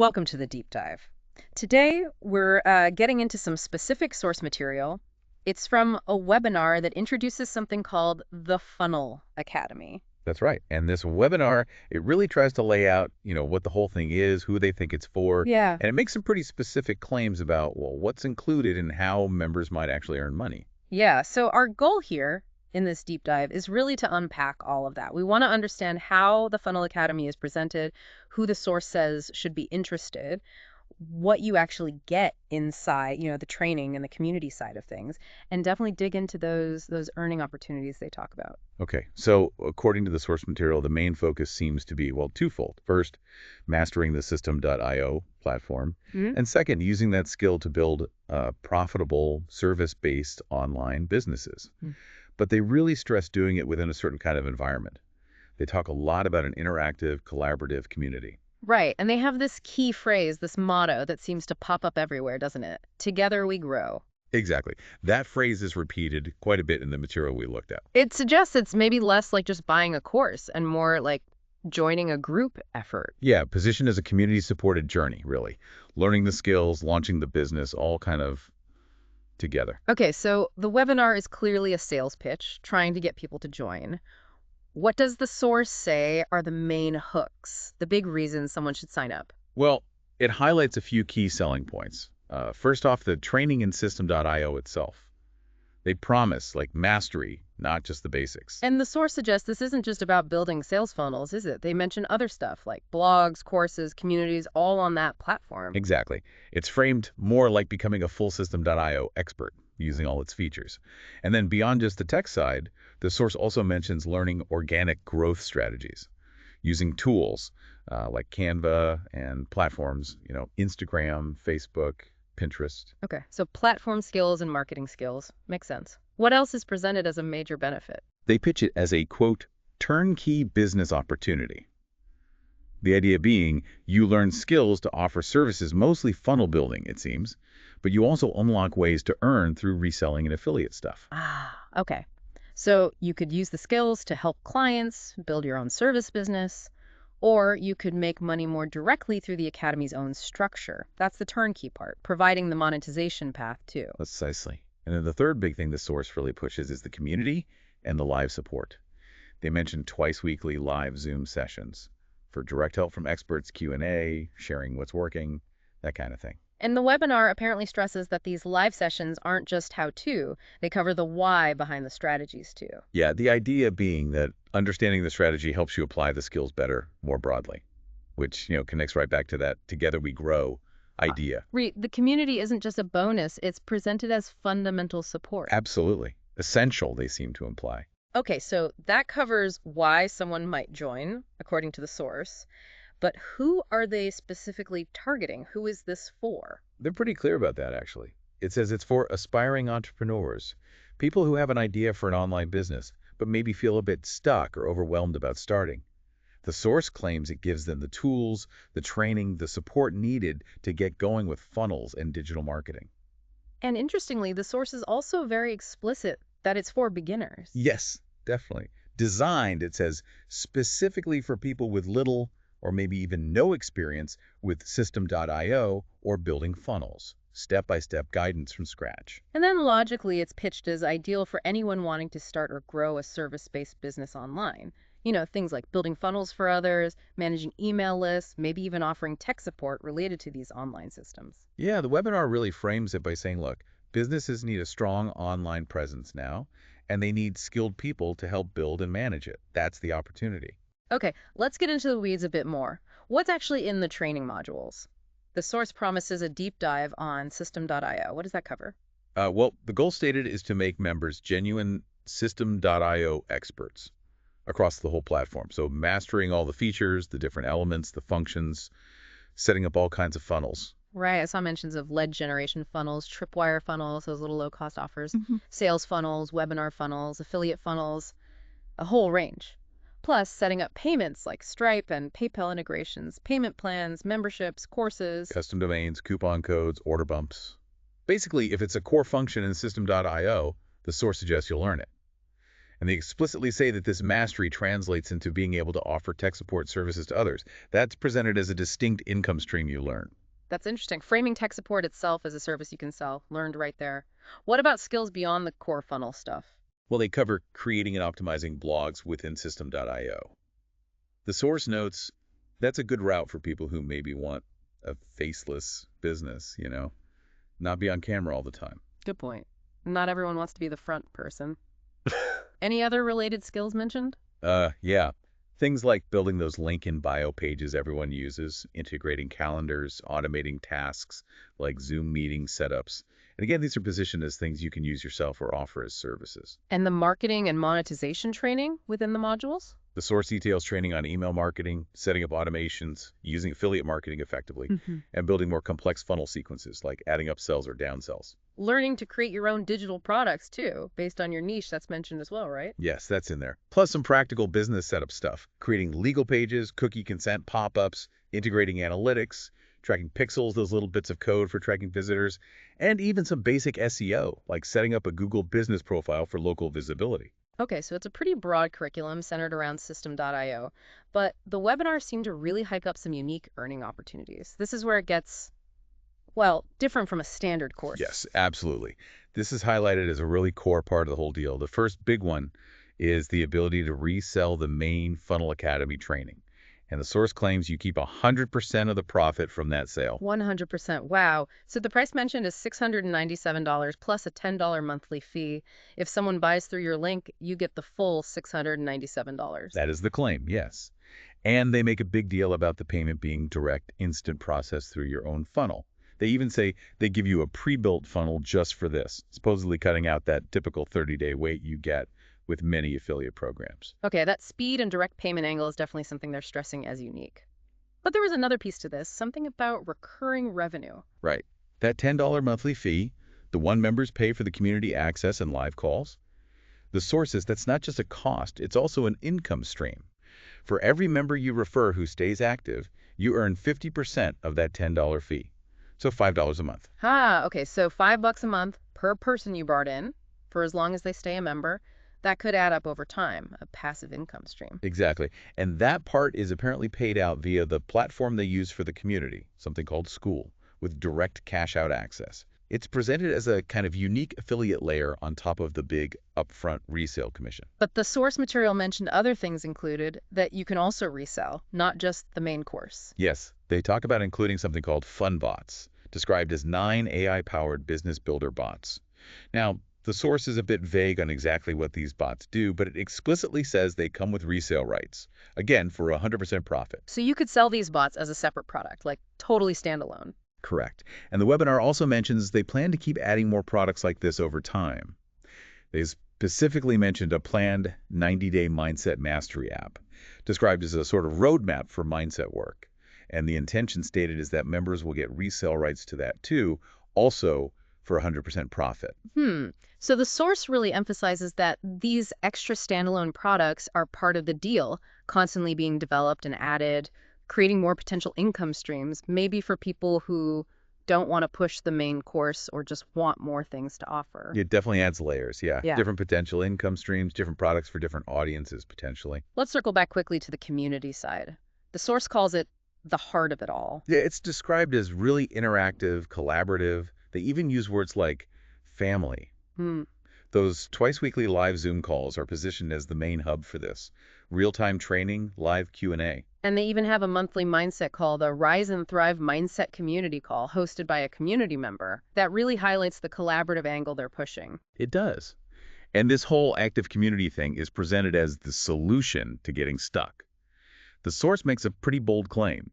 Welcome to the Deep Dive. Today, we're getting into some specific source material. It's from a webinar that introduces something called the Funnel Academy. That's right. And this webinar, it really tries to lay out, what the whole thing is, who they think it's for, Yeah. and it makes some pretty specific claims about, well, what's included and how members might actually earn money. Yeah, so our goal here in this deep dive is really to unpack all of that. We want to understand how the Funnel Academy is presented, who the source says should be interested, what you actually get inside, the training and the community side of things, and definitely dig into those earning opportunities they talk about. Okay, so according to the source material, the main focus seems to be, well, twofold. First, mastering the system.io platform, Mhm. and second, using that skill to build profitable service-based online businesses. Mm. But they really stress doing it within a certain kind of environment. They talk a lot about an interactive, collaborative community. Right. And they have this key phrase, this motto that seems to pop up everywhere, doesn't it? Together we grow. Exactly. That phrase is repeated quite a bit in the material we looked at. It suggests it's maybe less like just buying a course and more like joining a group effort. Yeah, positioned as a community-supported journey, really. Learning the skills, launching the business, all kind of together. Okay, so the webinar is clearly a sales pitch trying to get people to join. What does the source say are the main hooks, the big reasons someone should sign up? Well, it highlights a few key selling points. First off, the training in system.io itself. They promise, like, mastery, not just the basics. And the source suggests this isn't just about building sales funnels, is it? They mention other stuff like blogs, courses, communities, all on that platform. Exactly. It's framed more like becoming a full system.io expert, using all its features. And then beyond just the tech side, the source also mentions learning organic growth strategies, using tools like Canva and platforms, Instagram, Facebook, Pinterest. Okay, so platform skills and marketing skills. Makes sense. What else is presented as a major benefit? They pitch it as a, quote, turnkey business opportunity. The idea being you learn skills to offer services, mostly funnel building, it seems, but you also unlock ways to earn through reselling and affiliate stuff. Ah, okay. So you could use the skills to help clients build your own service business, or you could make money more directly through the Academy's own structure. That's the turnkey part, providing the monetization path too. Precisely. And then the third big thing the source really pushes is the community and the live support. They mention twice weekly live Zoom sessions for direct help from experts, Q&A, sharing what's working, that kind of thing. And the webinar apparently stresses that these live sessions aren't just how-to, they cover the why behind the strategies too. Yeah, the idea being that understanding the strategy helps you apply the skills better, more broadly, which, connects right back to that together we grow idea. The community isn't just a bonus, it's presented as fundamental support. Absolutely. Essential, they seem to imply. Okay, so that covers why someone might join, according to the source. But who are they specifically targeting? Who is this for? They're pretty clear about that, actually. It says it's for aspiring entrepreneurs, people who have an idea for an online business, but maybe feel a bit stuck or overwhelmed about starting. The source claims it gives them the tools, the training, the support needed to get going with funnels and digital marketing. And interestingly, the source is also very explicit that it's for beginners. Yes, definitely. Designed, it says, specifically for people with little or maybe even no experience with system.io or building funnels. Step-by-step guidance from scratch. And then logically, it's pitched as ideal for anyone wanting to start or grow a service-based business online. Things like building funnels for others, managing email lists, maybe even offering tech support related to these online systems. Yeah, the webinar really frames it by saying, look, businesses need a strong online presence now, and they need skilled people to help build and manage it. That's the opportunity. Okay, let's get into the weeds a bit more. What's actually in the training modules? The source promises a deep dive on system.io. What does that cover? Well, the goal stated is to make members genuine system.io experts across the whole platform. So mastering all the features, the different elements, the functions, setting up all kinds of funnels. Right, I saw mentions of lead generation funnels, tripwire funnels, those little low-cost offers, sales funnels, webinar funnels, affiliate funnels, a whole range. Plus, setting up payments like Stripe and PayPal integrations, payment plans, memberships, courses. Custom domains, coupon codes, order bumps. Basically, if it's a core function in system.io, the source suggests you'll learn it. And they explicitly say that this mastery translates into being able to offer tech support services to others. That's presented as a distinct income stream you learn. That's interesting. Framing tech support itself as a service you can sell, learned right there. What about skills beyond the core funnel stuff? Well, they cover creating and optimizing blogs within System.io. The source notes that's a good route for people who maybe want a faceless business, not be on camera all the time. Good point. Not everyone wants to be the front person. Any other related skills mentioned? Yeah. Things like building those link in bio pages everyone uses, integrating calendars, automating tasks like Zoom meeting setups. And again, these are positioned as things you can use yourself or offer as services. And the marketing and monetization training within the modules? The source details training on email marketing, setting up automations, using affiliate marketing effectively, and building more complex funnel sequences like adding upsells or downsells. Learning to create your own digital products, too, based on your niche, that's mentioned as well, right? Yes, that's in there. Plus some practical business setup stuff, creating legal pages, cookie consent pop-ups, integrating analytics, tracking pixels, those little bits of code for tracking visitors, and even some basic SEO, like setting up a Google business profile for local visibility. Okay, so it's a pretty broad curriculum centered around System.io, but the webinars seem to really hype up some unique earning opportunities. This is where it gets, well, different from a standard course. Yes, absolutely. This is highlighted as a really core part of the whole deal. The first big one is the ability to resell the main Funnel Academy training. And the source claims you keep 100% of the profit from that sale. 100%. Wow. So the price mentioned is $697 plus a $10 monthly fee. If someone buys through your link, you get the full $697. That is the claim, yes. And they make a big deal about the payment being direct, instant process through your own funnel. They even say they give you a pre-built funnel just for this, supposedly cutting out that typical 30-day wait you get with many affiliate programs. Okay, that speed and direct payment angle is definitely something they're stressing as unique. But there was another piece to this, something about recurring revenue. Right. That $10 monthly fee, the one members pay for the community access and live calls. The source is that's not just a cost, it's also an income stream. For every member you refer who stays active, you earn 50% of that $10 fee. So $5 a month. Okay, so $5 a month per person you brought in for as long as they stay a member. That could add up over time, a passive income stream. Exactly. And that part is apparently paid out via the platform they use for the community, something called School, with direct cash-out access. It's presented as a kind of unique affiliate layer on top of the big upfront resale commission. But the source material mentioned other things included that you can also resell, not just the main course. Yes, they talk about including something called fun bots, described as 9 AI-powered business builder bots. Now, the source is a bit vague on exactly what these bots do, but it explicitly says they come with resale rights, again, for 100% profit. So you could sell these bots as a separate product, like totally standalone. Correct. And the webinar also mentions they plan to keep adding more products like this over time. They specifically mentioned a planned 90-day mindset mastery app, described as a sort of roadmap for mindset work. And the intention stated is that members will get resale rights to that too, also for 100% profit. So the source really emphasizes that these extra standalone products are part of the deal, constantly being developed and added, creating more potential income streams, maybe for people who don't want to push the main course or just want more things to offer. It definitely adds layers, yeah. Yeah. Different potential income streams, different products for different audiences, potentially. Let's circle back quickly to the community side. The source calls it the heart of it all. Yeah, it's described as really interactive, collaborative. They even use words like family. Those twice-weekly live Zoom calls are positioned as the main hub for this. Real-time training, live Q&A. And they even have a monthly mindset call, the Rise and Thrive Mindset Community Call, hosted by a community member. That really highlights the collaborative angle they're pushing. It does. And this whole active community thing is presented as the solution to getting stuck. The source makes a pretty bold claim.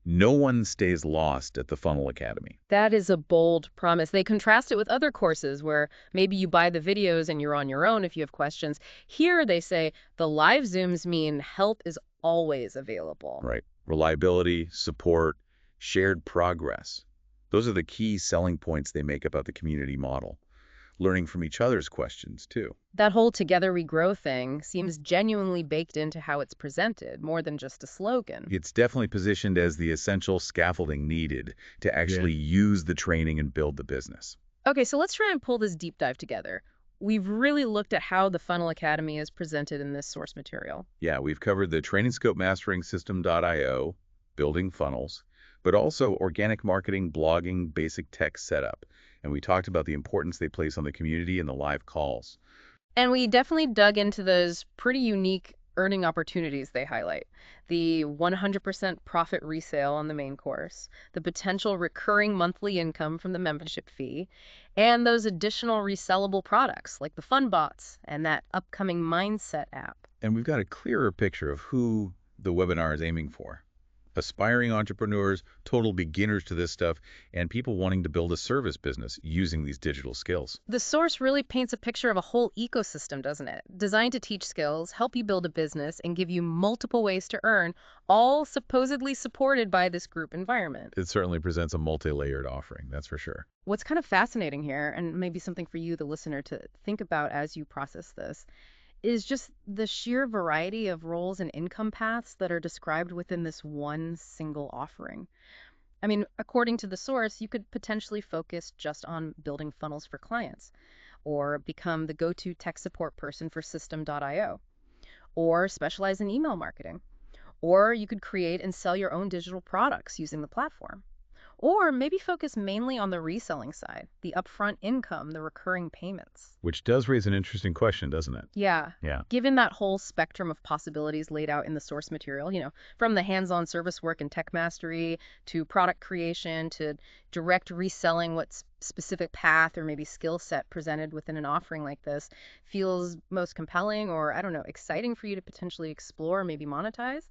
No one stays lost at the Funnel Academy. That is a bold promise. They contrast it with other courses where maybe you buy the videos and you're on your own if you have questions. Here they say the live Zooms mean help is always available. Right. Reliability, support, shared progress. Those are the key selling points they make about the community model. Learning from each other's questions, too. That whole together we grow thing seems genuinely baked into how it's presented, more than just a slogan. It's definitely positioned as the essential scaffolding needed to actually use the training and build the business. Okay, so let's try and pull this deep dive together. we've really looked at how the Funnel Academy is presented in this source material. Yeah, we've covered the training scope mastering system.io, building funnels, but also organic marketing, blogging, basic tech setup. And we talked about the importance they place on the community and the live calls. And we definitely dug into those pretty unique earning opportunities they highlight. The 100% profit resale on the main course, the potential recurring monthly income from the membership fee, and those additional resellable products like the fun bots and that upcoming mindset app. And we've got a clearer picture of who the webinar is aiming for. Aspiring entrepreneurs, total beginners to this stuff, and people wanting to build a service business using these digital skills. The source really paints a picture of a whole ecosystem, doesn't it? Designed to teach skills, help you build a business, and give you multiple ways to earn, all supposedly supported by this group environment. It certainly presents a multi-layered offering, that's for sure. What's kind of fascinating here, and maybe something for you, the listener, to think about as you process this, is just the sheer variety of roles and income paths that are described within this one single offering. I mean, according to the source, you could potentially focus just on building funnels for clients, or become the go-to tech support person for System.io, or specialize in email marketing, or you could create and sell your own digital products using the platform. Or maybe focus mainly on the reselling side, the upfront income, the recurring payments. Which does raise an interesting question, doesn't it? Yeah. Yeah. Given that whole spectrum of possibilities laid out in the source material, from the hands-on service work and tech mastery to product creation to direct reselling, what specific path or maybe skill set presented within an offering like this feels most compelling or, I don't know, exciting for you to potentially explore, maybe monetize?